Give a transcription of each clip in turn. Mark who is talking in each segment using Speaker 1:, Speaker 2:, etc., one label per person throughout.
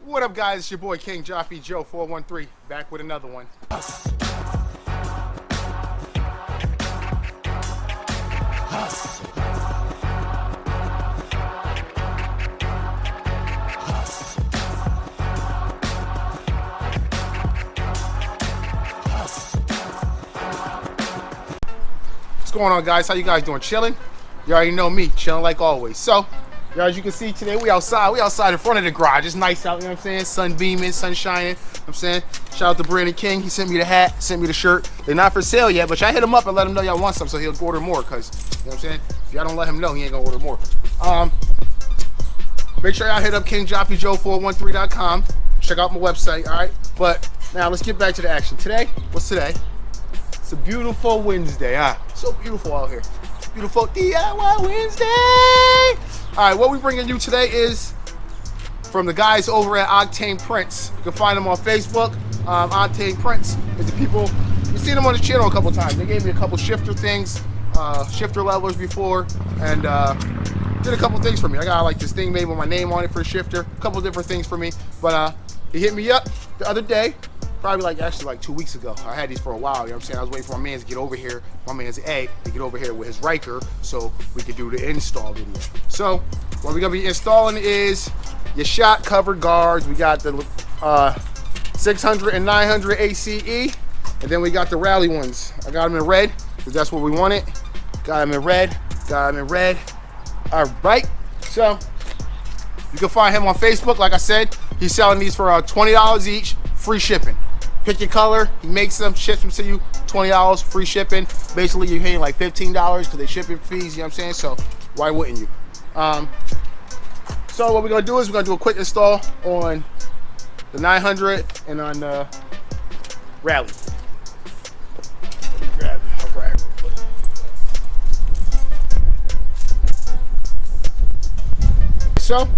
Speaker 1: What up, guys? It's your boy King Jaffe Joe 413 back with another one. What's going on, guys? How you guys doing? Chilling? You already know me, chilling like always. So, as you can see today, we outside in front of the garage. It's nice out, you know what I'm saying? Sun beaming, sun shining, you know what I'm saying? Shout out to Brandon King. He sent me the hat, sent me the shirt. They're not for sale yet, but y'all hit him up and let him know y'all want some so he'll order more, because, you know what I'm saying? If y'all don't let him know, he ain't gonna order more. Make sure y'all hit up KingJaffeJoe413.com. Check out my website, all right? But now let's get back to the action. Today, what's today? It's a beautiful Wednesday, huh? So beautiful out here. Beautiful DIY Wednesday. All right, what we're bringing you today is from the guys over at Octane Prints. You can find them on Facebook. Octane Prints is the people, you've seen them on the channel a couple times. They gave me a couple shifter things, shifter levelers before, and did a couple things for me. I got like this thing made with my name on it for a shifter, a couple different things for me. But he hit me up the other day, probably actually 2 weeks ago. I had these for a while, you know what I'm saying? I was waiting for my man to get over here, my man's A, to get over here with his Riker so we could do the install video. So what we're gonna be installing is your shock cover guards. We got the 600 and 900 ACE, and then we got the rally ones. I got them in red because that's what we wanted. Got them in red, got them in red. All right, so you can find him on Facebook. Like I said, he's selling these for $20 each, free shipping. Pick your color, he makes them, ships them to you, $20, free shipping. Basically, you're paying like $15 because they shipping fees, you know what I'm saying? So why wouldn't you? So what we're gonna do is we're gonna do a quick install on the 900 and on the Rally. Let me grab it, I'll grab it real quick. So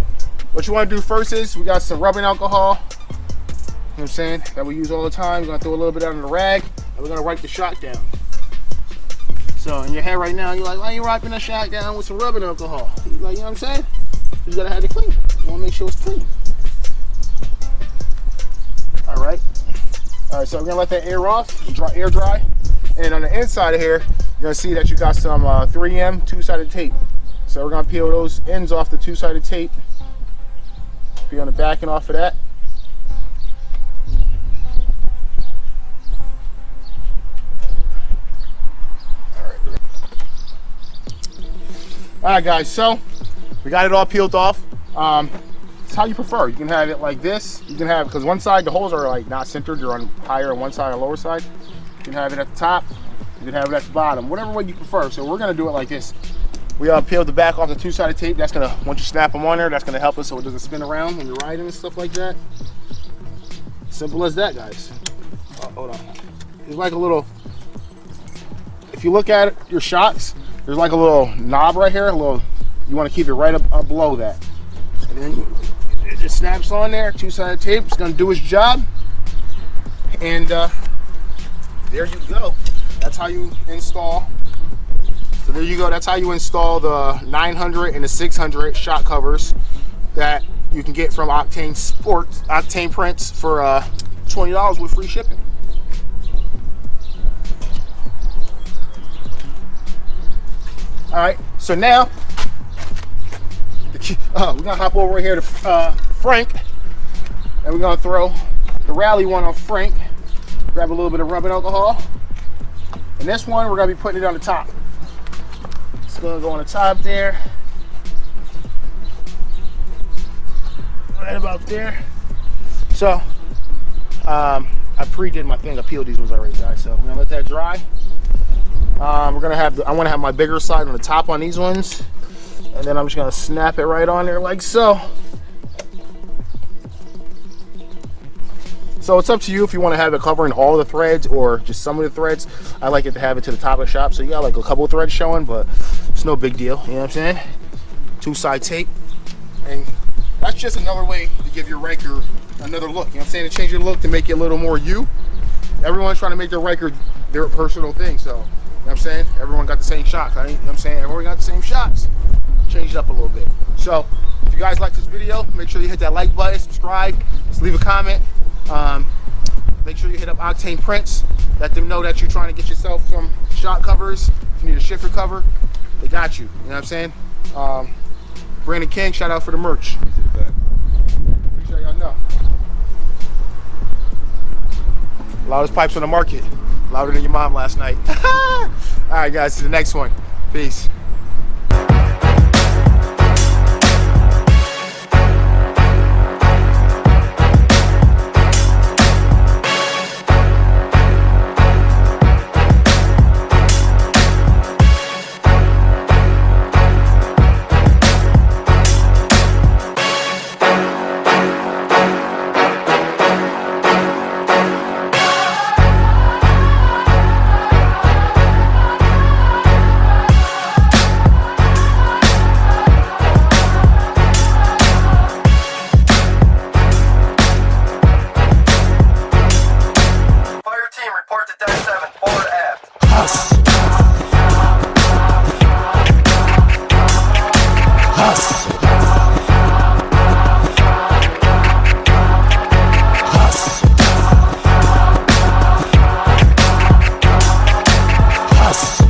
Speaker 1: what you wanna do first is we got some rubbing alcohol, you know what I'm saying, that we use all the time. We're gonna throw a little bit out in the rag, and we're gonna wipe the shock down. So in your head right now, you're like, why are you wiping the shock down with some rubbing alcohol? You're like, you know what I'm saying? You gotta have it clean. You wanna make sure it's clean. All right, so we're gonna let that air off, air dry. And on the inside of here, you're gonna see that you got some 3M two-sided tape. So we're gonna peel those ends off the two-sided tape. Be on the back and off of that. All right, guys, so we got it all peeled off. It's how you prefer. You can have it like this. You can have, because one side, the holes are like not centered. You're on higher on one side or lower side. You can have it at the top. You can have it at the bottom, whatever way you prefer. So we're gonna do it like this. We peeled the back off the two-sided tape. That's gonna, once you snap them on there, that's gonna help us so it doesn't spin around when you're riding and stuff like that. Simple as that, guys. Oh, hold on. It's like a little, if you look at it, your shocks, there's like a little knob right here, you want to keep it right up below that. And then it just snaps on there, two-sided tape. It's going to do its job. And there you go. That's how you install. So there you go. That's how you install the 900 and the 600 shock covers that you can get from Octane Prints for $20 with free shipping. All right, so now we're gonna hop over here to Frank, and we're gonna throw the Rally one on Frank. Grab a little bit of rubbing alcohol, and this one we're gonna be putting it on the top. It's gonna go on the top there, right about there. So I pre-did my thing. I peeled these ones already, guys. So we're gonna let that dry. We're gonna have I want to have my bigger side on the top on these ones, and then I'm just gonna snap it right on there like so. So it's up to you if you want to have it covering all the threads or just some of the threads. I like it to have it to the top of the shop, so you got like a couple of threads showing, but it's no big deal. You know what I'm saying? Two-side tape, and that's just another way to give your Riker another look. You know what I'm saying? To change your look, to make it a little more you. Everyone's trying to make their Riker their personal thing, so. You know what I'm saying? Everyone got the same shocks. You know what I'm saying? Everyone got the same shocks. change it up a little bit. So if you guys like this video, make sure you hit that like button, subscribe, just leave a comment. Make sure you hit up Octane Prints. Let them know that you're trying to get yourself some shot covers. If you need a shifter cover, they got you. You know what I'm saying? Brandon King, shout out for the merch. Appreciate y'all know. Loudest pipes on the market. Louder than your mom last night. All right, guys, to the next one. Peace.
Speaker 2: Report to deck 7, forward aft.
Speaker 1: Hustle. Hustle. Hustle. Hustle.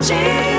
Speaker 3: Chance.